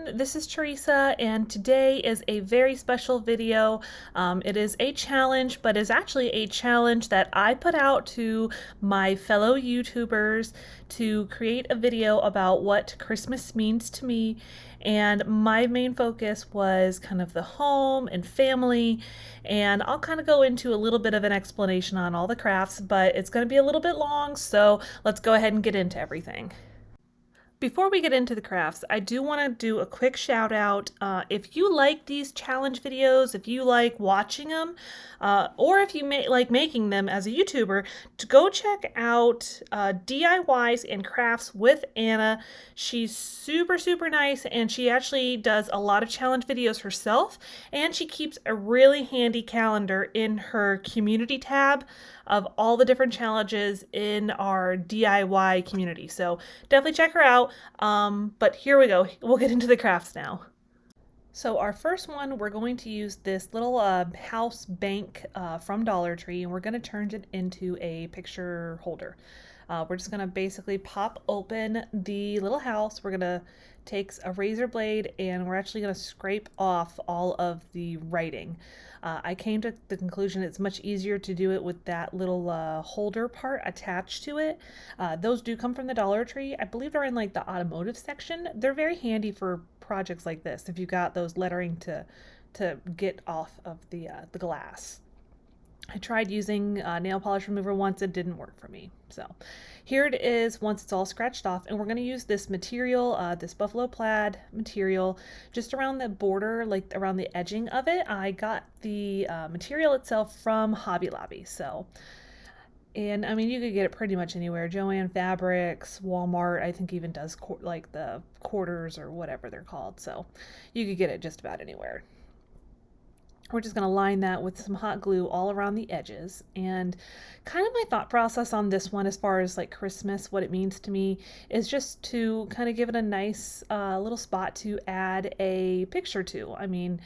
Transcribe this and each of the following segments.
everyone, this is Teresa, and today is a very special video. It is a challenge, but is actually a challenge that I put out to my fellow YouTubers to create a video about what Christmas means to me. And my main focus was kind of the home and family, and I'll kind of go into a little bit of an explanation on all the crafts, but it's going to be a little bit long, so let's go ahead and get into everything. Before we get into the crafts, I do want to do a quick shout out. If you like these challenge videos, if you like watching them, or if you like making them as a YouTuber, to go check out DIYs and crafts with Anna. She's super, super nice, and she actually does a lot of challenge videos herself, and she keeps a really handy calendar in her community tab of all the different challenges in our DIY community. So definitely check her out. But here we go. We'll get into the crafts now. So our first one, we're going to use this little house bank from Dollar Tree, and we're going to turn it into a picture holder. We're just going to basically pop open the little house. We're going to take a razor blade, and we're actually going to scrape off all of the writing. I came to the conclusion it's much easier to do it with that little holder part attached to it. Those do come from the Dollar Tree. I believe they're in like the automotive section. They're very handy for projects like this if you got those lettering to get off of the glass. I tried using nail polish remover once. It didn't work for me. So here it is once it's all scratched off, and we're going to use this material, this buffalo plaid material, just around the border, like around the edging of it. I got the material itself from Hobby Lobby. So, and I mean, you could get it pretty much anywhere. Joann Fabrics, Walmart, I think even does like the quarters or whatever they're called. So you could get it just about anywhere. We're just going to line that with some hot glue all around the edges. And kind of my thought process on this one, as far as like Christmas, what it means to me, is just to kind of give it a nice little spot to add a picture to. I mean,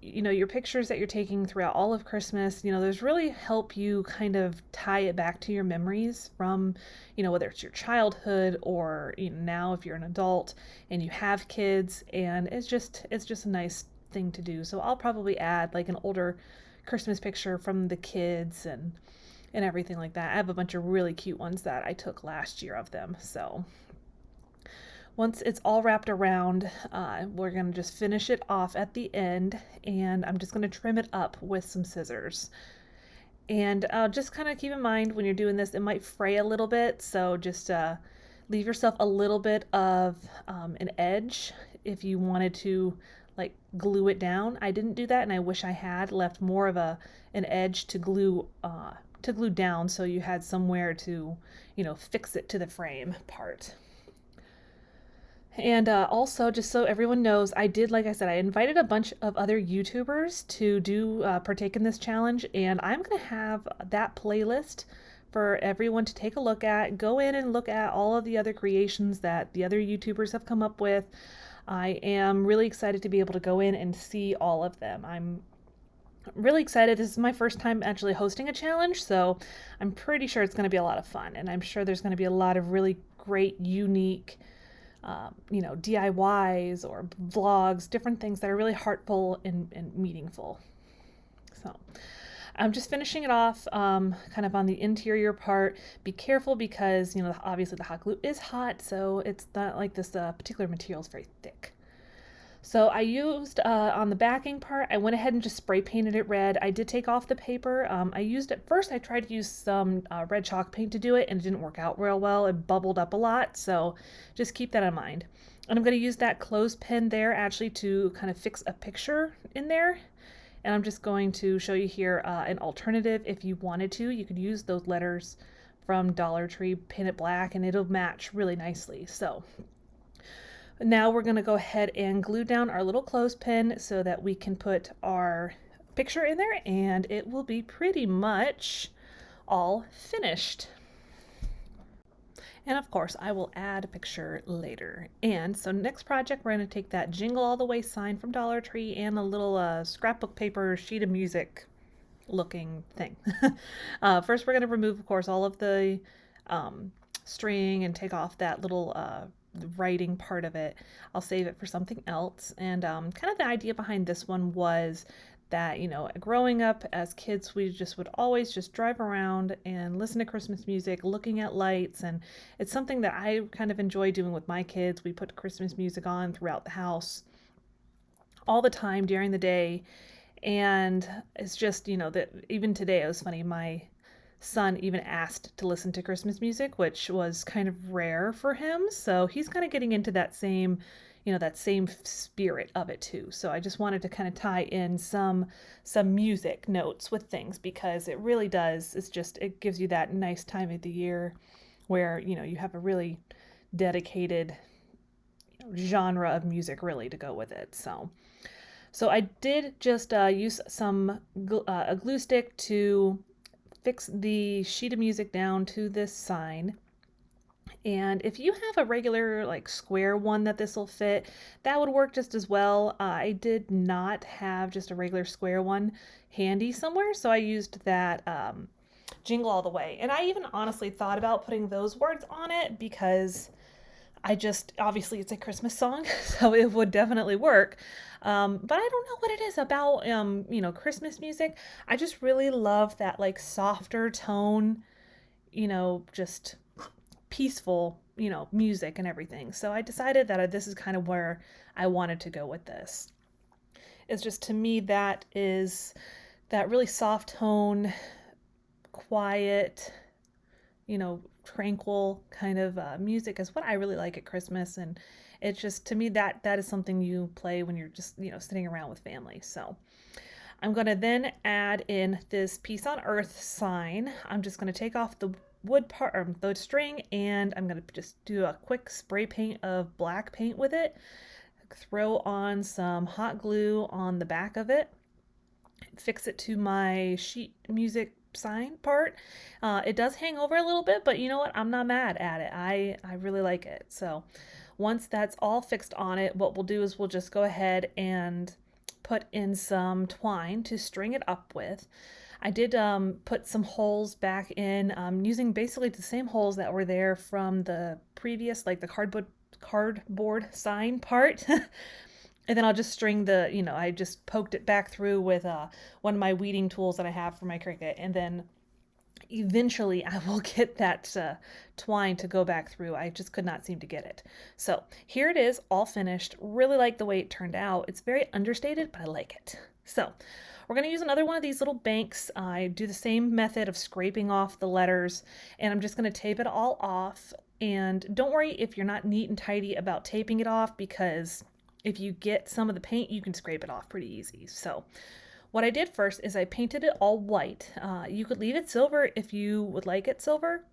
you know, your pictures that you're taking throughout all of Christmas, you know, those really help you kind of tie it back to your memories from, you know, whether it's your childhood or, you know, now if you're an adult and you have kids, and it's just a nice thing to do. So I'll probably add like an older Christmas picture from the kids and everything like that. I have a bunch of really cute ones that I took last year of them. So once it's all wrapped around, we're going to just finish it off at the end, and I'm just going to trim it up with some scissors. And just kind of keep in mind when you're doing this, it might fray a little bit, so just leave yourself a little bit of an edge if you wanted to like glue it down. I didn't do that, and I wish I had left more of an edge to glue down, so you had somewhere to, you know, fix it to the frame part. And also, just so everyone knows, I did, like I said, I invited a bunch of other YouTubers to partake in this challenge, and I'm going to have that playlist for everyone to take a look at. Go in and look at all of the other creations that the other YouTubers have come up with. I am really excited to be able to go in and see all of them. I'm really excited. This is my first time actually hosting a challenge, so I'm pretty sure it's going to be a lot of fun, and I'm sure there's going to be a lot of really great, unique you know, DIYs or vlogs, different things that are really heartful and meaningful. So I'm just finishing it off kind of on the interior part. Be careful because, you know, obviously the hot glue is hot, so it's not like this particular material is very thick. So I used, on the backing part, I went ahead and just spray painted it red. I did take off the paper. At first I tried to use some red chalk paint to do it, and it didn't work out real well. It bubbled up a lot, so just keep that in mind. And I'm going to use that clothespin there actually to kind of fix a picture in there. And I'm just going to show you here an alternative. If you wanted to, you could use those letters from Dollar Tree, paint it black, and it'll match really nicely. So now we're going to go ahead and glue down our little clothespin so that we can put our picture in there, and it will be pretty much all finished. And of course, I will add a picture later. And so next project, we're going to take that Jingle All the Way sign from Dollar Tree and a little scrapbook paper sheet of music looking thing. First, we're going to remove, of course, all of the string and take off that little writing part of it, I'll save it for something else. And kind of the idea behind this one was that, you know, growing up as kids, we just would always just drive around and listen to Christmas music, looking at lights. And it's something that I kind of enjoy doing with my kids. We put Christmas music on throughout the house all the time during the day. And it's just, you know, that even today it was funny. My son even asked to listen to Christmas music, which was kind of rare for him. So he's kind of getting into that same, you know, that same spirit of it too. So I just wanted to kind of tie in some music notes with things, because it really does. It's just, it gives you that nice time of the year where, you know, you have a really dedicated, you know, genre of music really to go with it. So I did just use a glue stick to fix the sheet of music down to this sign. And if you have a regular like square one that this will fit, that would work just as well. I did not have just a regular square one handy somewhere, so I used that Jingle All the Way. And I even honestly thought about putting those words on it, because I just, obviously it's a Christmas song, so it would definitely work. But I don't know what it is about, you know, Christmas music. I just really love that like softer tone, you know, just peaceful, you know, music and everything. So I decided that this is kind of where I wanted to go with this. It's just, to me, that is that really soft tone, quiet, you know, tranquil kind of music is what I really like at Christmas. And it's just, to me, that is something you play when you're just, you know, sitting around with family. So I'm going to then add in this Peace on Earth sign. I'm just going to take off the wood part, or the string, and I'm going to just do a quick spray paint of black paint with it. Throw on some hot glue on the back of it. Fix it to my sheet music sign part. It does hang over a little bit, but you know what? I'm not mad at it. I really like it. So once that's all fixed on it, what we'll do is we'll just go ahead and put in some twine to string it up with. I did put some holes back in, using basically the same holes that were there from the previous, like the cardboard sign part. And then I'll just string the, you know, I just poked it back through with one of my weeding tools that I have for my Cricut. And then eventually I will get that twine to go back through. I just could not seem to get it. So here it is, all finished. Really like the way it turned out. It's very understated, but I like it. So we're going to use another one of these little banks. I do the same method of scraping off the letters, and I'm just going to tape it all off. And don't worry if you're not neat and tidy about taping it off, because if you get some of the paint, you can scrape it off pretty easy. So what I did first is I painted it all white. You could leave it silver if you would like it silver.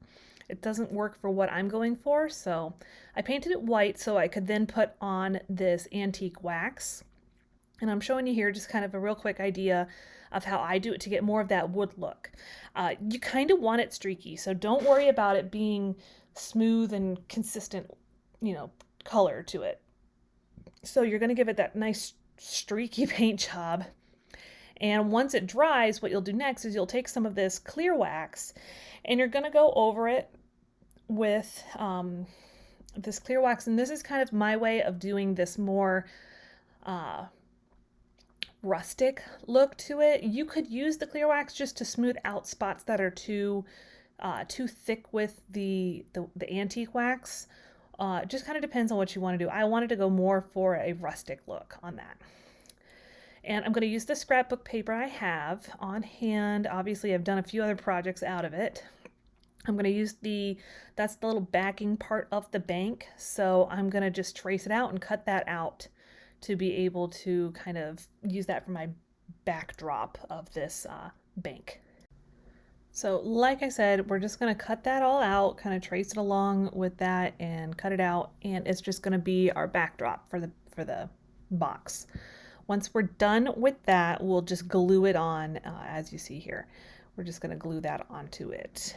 It doesn't work for what I'm going for, so I painted it white so I could then put on this antique wax. And I'm showing you here just kind of a real quick idea of how I do it to get more of that wood look. You kind of want it streaky, so don't worry about it being smooth and consistent, you know, color to it. So you're going to give it that nice streaky paint job. And once it dries, what you'll do next is you'll take some of this clear wax and you're going to go over it with this clear wax. And this is kind of my way of doing this more rustic look to it. You could use the clear wax just to smooth out spots that are too thick with the antique wax. Just kind of depends on what you want to do. I wanted to go more for a rustic look on that. And I'm going to use the scrapbook paper I have on hand. Obviously, I've done a few other projects out of it. I'm going to use that's the little backing part of the bank. So I'm going to just trace it out and cut that out to be able to kind of use that for my backdrop of this bank. So like I said, we're just going to cut that all out, kind of trace it along with that and cut it out, and it's just going to be our backdrop for the box. Once we're done with that, we'll just glue it on, as you see here. We're just going to glue that onto it.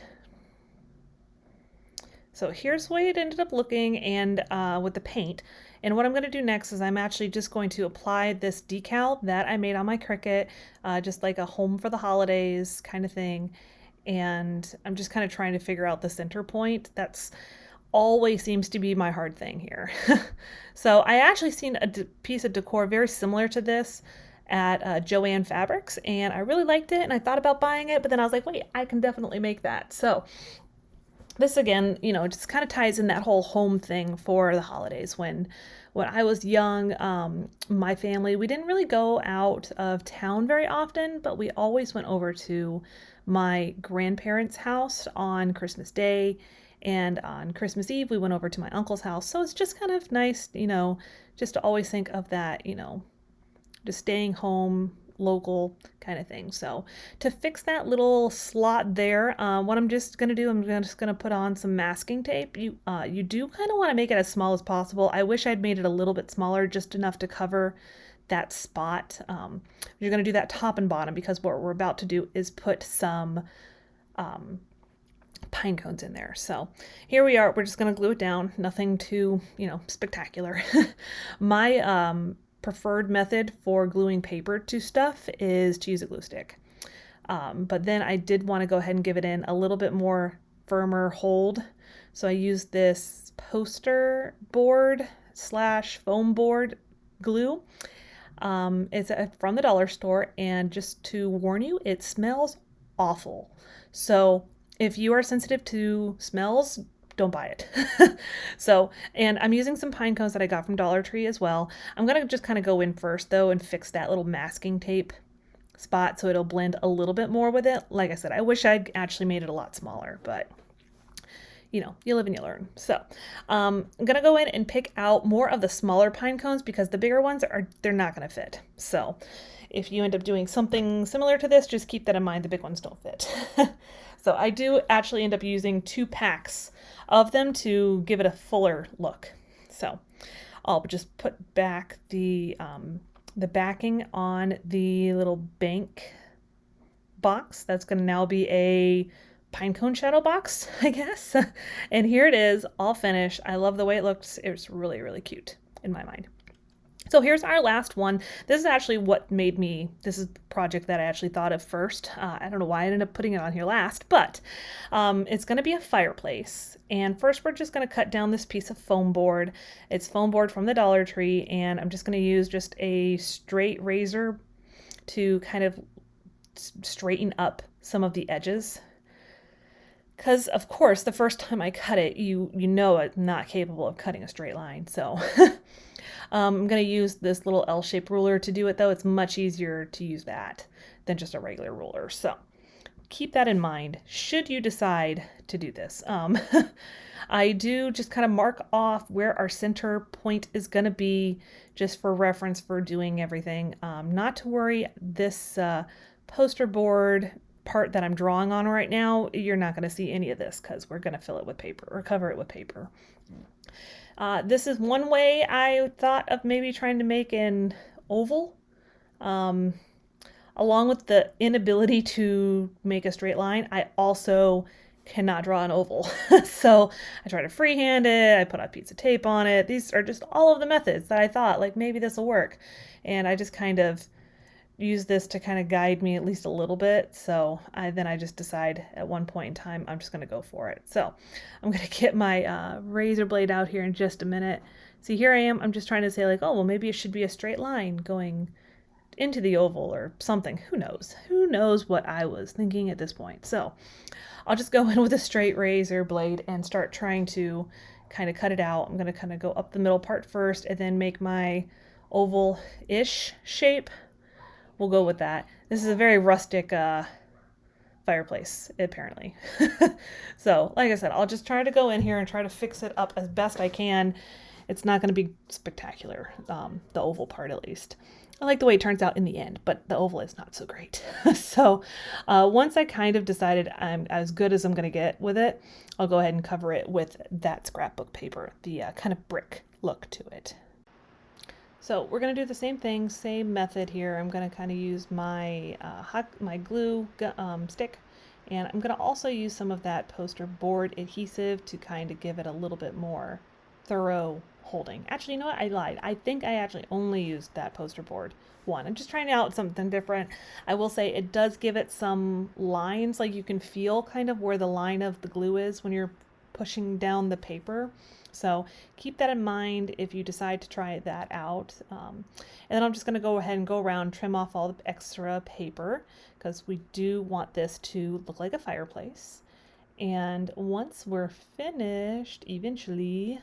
So here's the way it ended up looking, and with the paint. And what I'm going to do next is I'm actually just going to apply this decal that I made on my Cricut, just like a home for the holidays kind of thing. And I'm just kind of trying to figure out the center point. That's always seems to be my hard thing here. So I actually seen a piece of decor very similar to this at Joann Fabrics, and I really liked it, and I thought about buying it, but then I was like, wait, I can definitely make that. So this again, you know, just kind of ties in that whole home thing for the holidays. When I was young, my family, we didn't really go out of town very often, but we always went over to my grandparents' house on Christmas Day, and on Christmas Eve we went over to my uncle's house. So it's just kind of nice, you know, just to always think of that, you know, just staying home, local kind of thing. So to fix that little slot there, what I'm just gonna do, I'm just gonna put on some masking tape. You do kind of want to make it as small as possible. I wish I'd made it a little bit smaller, just enough to cover that spot. You're gonna do that top and bottom, because what we're about to do is put some pine cones in there. So here we are. We're just gonna glue it down. Nothing too, you know, spectacular. My preferred method for gluing paper to stuff is to use a glue stick. But then I did want to go ahead and give it in a little bit more firmer hold. So I used this poster board slash foam board glue. It's from the dollar store, and just to warn you, it smells awful. So if you are sensitive to smells, don't buy it. So, and I'm using some pine cones that I got from Dollar Tree as well. I'm gonna just kind of go in first though and fix that little masking tape spot so it'll blend a little bit more with it. Like I said, I wish I'd actually made it a lot smaller, but you know, you live and you learn. So I'm gonna go in and pick out more of the smaller pine cones, because the bigger ones they're not gonna fit. So if you end up doing something similar to this, just keep that in mind. The big ones don't fit. So I do actually end up using 2 packs of them to give it a fuller look. So I'll just put back the backing on the little bank box. That's going to now be a pinecone shadow box, I guess. And here it is, all finished. I love the way it looks. It's really, really cute in my mind. So here's our last one. This is actually what made me, this is the project that I actually thought of first. I don't know why I ended up putting it on here last, but it's going to be a fireplace. And first we're just going to cut down this piece of foam board. It's foam board from the Dollar Tree, and I'm just going to use just a straight razor to kind of straighten up some of the edges. Because of course, the first time I cut it, you know I'm not capable of cutting a straight line. So I'm going to use this little L-shaped ruler to do it, though. It's much easier to use that than just a regular ruler. So keep that in mind should you decide to do this. I do just kind of mark off where our center point is going to be, just for reference for doing everything. Not to worry, this poster board part that I'm drawing on right now, you're not going to see any of this, because we're going to fill it with paper or cover it with paper. This is one way I thought of maybe trying to make an oval, along with the inability to make a straight line. I also cannot draw an oval. So I try to freehand it, I put a piece of tape on it. These are just all of the methods that I thought, like, maybe this will work. And I just kind of use this to kind of guide me at least a little bit. So I just decide at one point in time, I'm just going to go for it. So I'm going to get my razor blade out here in just a minute. See, here I am. I'm just trying to say, like, oh, well, maybe it should be a straight line going into the oval or something. Who knows? Who knows what I was thinking at this point? So I'll just go in with a straight razor blade and start trying to kind of cut it out. I'm going to kind of go up the middle part first and then make my oval-ish shape. We'll go with that. This is a very rustic fireplace, apparently. So, like I said, I'll just try to go in here and try to fix it up as best I can. It's not going to be spectacular, the oval part at least. I like the way it turns out in the end, but the oval is not so great. So once I kind of decided I'm as good as I'm going to get with it, I'll go ahead and cover it with that scrapbook paper, the kind of brick look to it. So we're going to do the same thing, same method here. I'm going to kind of use my my glue stick, and I'm going to also use some of that poster board adhesive to kind of give it a little bit more thorough holding. Actually, you know what? I lied. I think I actually only used that poster board one. I'm just trying out something different. I will say it does give it some lines, like you can feel kind of where the line of the glue is when you're pushing down the paper. So keep that in mind if you decide to try that out. And then I'm just going to go ahead and go around, trim off all the extra paper, because we do want this to look like a fireplace. And once we're finished, eventually,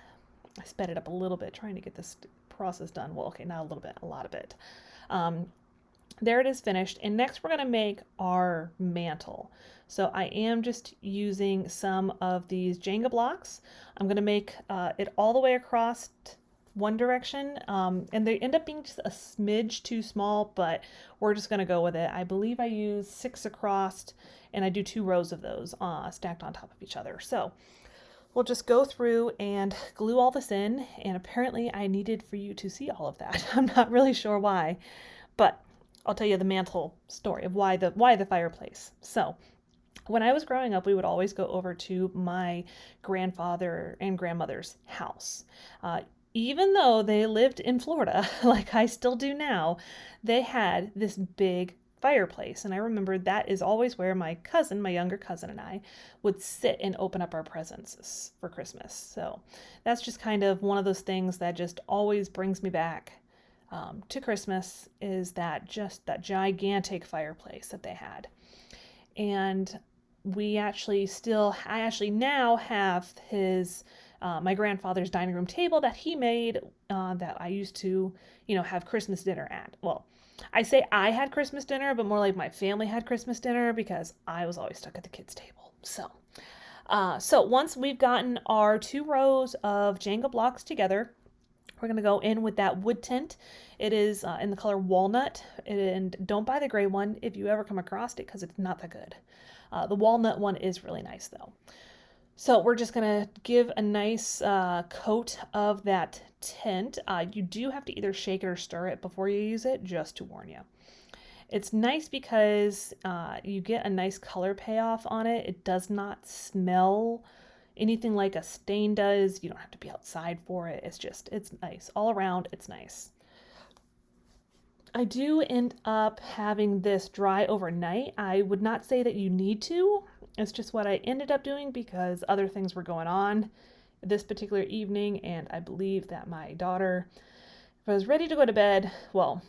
I sped it up a little bit trying to get this process done. Well, okay, not a little bit, a lot of it. There it is finished. And next we're going to make our mantle. So I am just using some of these Jenga blocks. I'm going to make it all the way across one direction, and they end up being just a smidge too small, but we're just going to go with it. I believe I use 6 across, and I do 2 rows of those stacked on top of each other. So we'll just go through and glue all this in, and apparently I needed for you to see all of that. I'm not really sure why, but I'll tell you the mantle story of why the fireplace. So when I was growing up, we would always go over to my grandfather and grandmother's house. Even though they lived in Florida, like I still do now, they had this big fireplace. And I remember that is always where my cousin, my younger cousin, and I would sit and open up our presents for Christmas. So that's just kind of one of those things that just always brings me back to Christmas, is that gigantic fireplace that they had. And I actually now have my grandfather's dining room table that he made, that I used to, have Christmas dinner at. Well, I say I had Christmas dinner, but more like my family had Christmas dinner, because I was always stuck at the kids' table. So once we've gotten our 2 rows of Jenga blocks together, we're going to go in with that wood tint. It is in the color walnut, and don't buy the gray one if you ever come across it, because it's not that good. The walnut one is really nice though. So we're just going to give a nice coat of that tint. You do have to either shake it or stir it before you use it, just to warn you. It's nice because you get a nice color payoff on it. It does not smell anything like a stain does. You don't have to be outside for it. It's nice. All around, it's nice. I do end up having this dry overnight. I would not say that you need to. It's just what I ended up doing because other things were going on this particular evening, and I believe that my daughter was ready to go to bed. Well,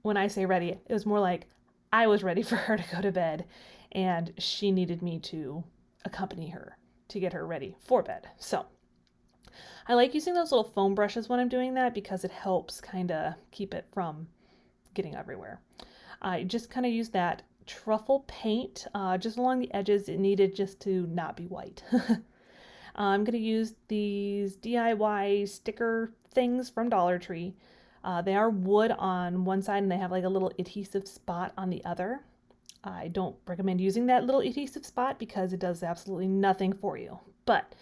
when I say ready, it was more like I was ready for her to go to bed, and she needed me to accompany her to get her ready for bed. So I like using those little foam brushes when I'm doing that, because it helps kind of keep it from getting everywhere. I just kind of use that truffle paint just along the edges. It needed just to not be white. I'm going to use these DIY sticker things from Dollar Tree. They are wood on one side, and they have like a little adhesive spot on the other. I don't recommend using that little adhesive spot because it does absolutely nothing for you. But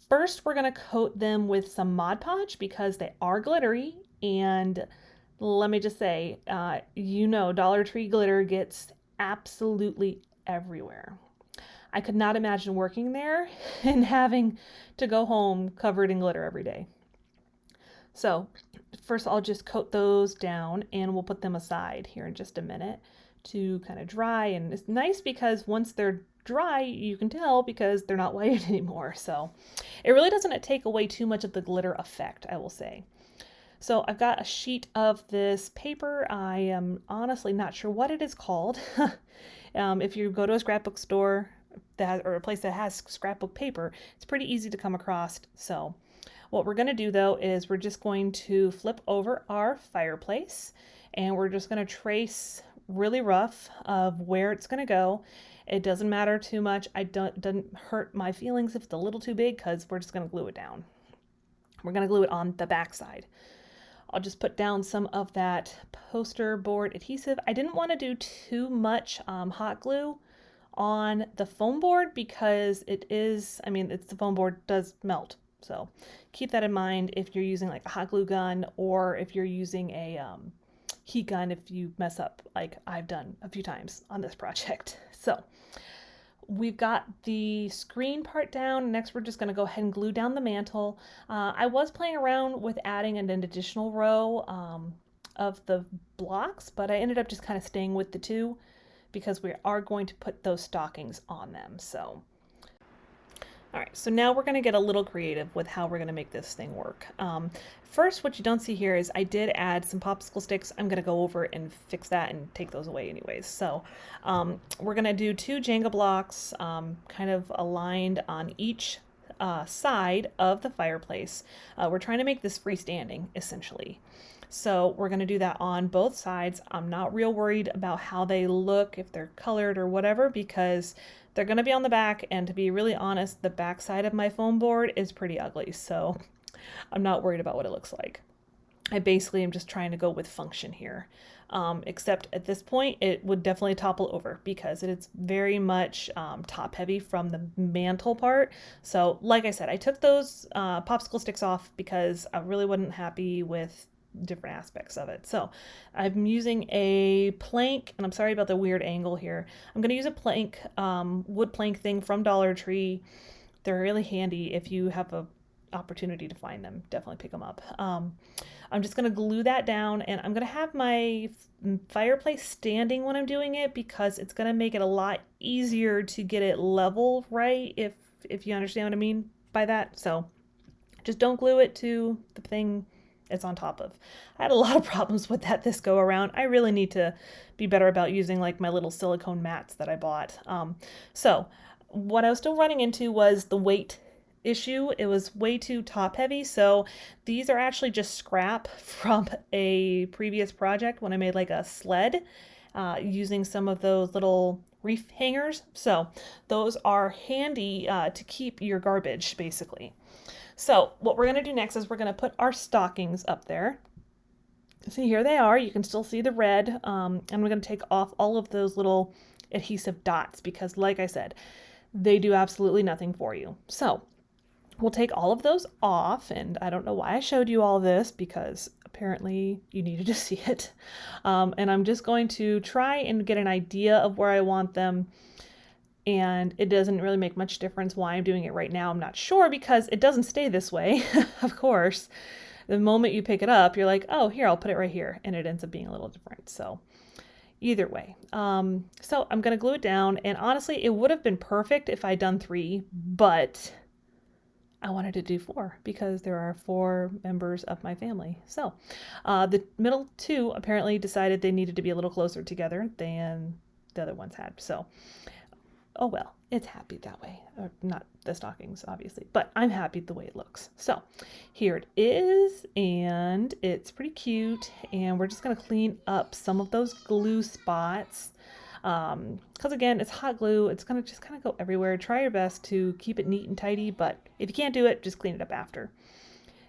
first we're going to coat them with some Mod Podge because they are glittery, and let me just say, Dollar Tree glitter gets absolutely everywhere. I could not imagine working there and having to go home covered in glitter every day. So first I'll just coat those down, and we'll put them aside here in just a minute to kind of dry. And it's nice because once they're dry, you can tell because they're not white anymore. So it really doesn't take away too much of the glitter effect, I will say. So I've got a sheet of this paper. I am honestly not sure what it is called. If you go to a scrapbook store or a place that has scrapbook paper, it's pretty easy to come across. So what we're going to do though is we're just going to flip over our fireplace, and we're just going to trace really rough of where it's going to go. It doesn't matter too much. Doesn't hurt my feelings if it's a little too big, because we're just going to glue it down. We're going to glue it on the back side. I'll just put down some of that poster board adhesive. I didn't want to do too much hot glue on the foam board because it's the foam board does melt. So keep that in mind if you're using like a hot glue gun, or if you're using a heat gun if you mess up, like I've done a few times on this project. So we've got the screen part down. Next, we're just going to go ahead and glue down the mantle. I was playing around with adding an additional row of the blocks, but I ended up just kind of staying with the 2 because we are going to put those stockings on them. So, All right, so now we're going to get a little creative with how we're going to make this thing work. First, what you don't see here is I did add some popsicle sticks. I'm going to go over and fix that and take those away anyways. So we're going to do 2 Jenga blocks kind of aligned on each side of the fireplace. We're trying to make this freestanding, essentially. So we're going to do that on both sides. I'm not real worried about how they look, if they're colored or whatever, because they're going to be on the back, and to be really honest, the back side of my foam board is pretty ugly, so I'm not worried about what it looks like. I basically am just trying to go with function here, except at this point it would definitely topple over because it's very much top heavy from the mantle part. So like I said, I took those popsicle sticks off because I really wasn't happy with different aspects of it. So I'm using a plank, and I'm sorry about the weird angle here. I'm going to use a plank, wood plank thing from Dollar Tree. They're really handy if you have a opportunity to find them. Definitely pick them up. I'm just going to glue that down, and I'm going to have my fireplace standing when I'm doing it because it's going to make it a lot easier to get it level right, if you understand what I mean by that. So just don't glue it to the thing it's on top of. I had a lot of problems with that this go around. I really need to be better about using like my little silicone mats that I bought. So what I was still running into was the weight issue. It was way too top heavy. So these are actually just scrap from a previous project when I made like a sled using some of those little reef hangers. So those are handy to keep your garbage basically. So what we're going to do next is we're going to put our stockings up there. See, here they are. You can still see the red. And we're going to take off all of those little adhesive dots because, like I said, they do absolutely nothing for you. So we'll take all of those off. And I don't know why I showed you all this because apparently you needed to see it. And I'm just going to try and get an idea of where I want them. And it doesn't really make much difference why I'm doing it right now. I'm not sure because it doesn't stay this way, of course. The moment you pick it up, you're like, oh, here, I'll put it right here. And it ends up being a little different. So either way. So I'm going to glue it down. And honestly, it would have been perfect if I'd done 3, but I wanted to do 4 because there are 4 members of my family. So the middle 2 apparently decided they needed to be a little closer together than the other ones had. So oh well, it's happy that way. Or not the stockings, obviously, but I'm happy the way it looks. So here it is, and it's pretty cute. And we're just going to clean up some of those glue spots. Because again, it's hot glue. It's going to just kind of go everywhere. Try your best to keep it neat and tidy, but if you can't do it, just clean it up after.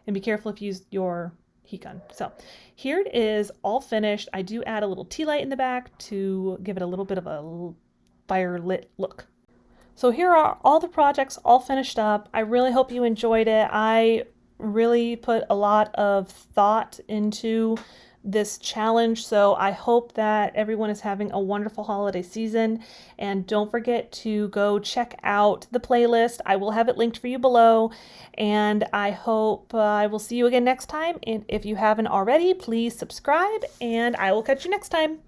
And be careful if you use your heat gun. So here it is, all finished. I do add a little tea light in the back to give it a little bit of a fire lit look. So here are all the projects all finished up. I really hope you enjoyed it. I really put a lot of thought into this challenge, so I hope that everyone is having a wonderful holiday season. And don't forget to go check out the playlist. I will have it linked for you below, and I hope I will see you again next time. And if you haven't already, please subscribe, and I will catch you next time.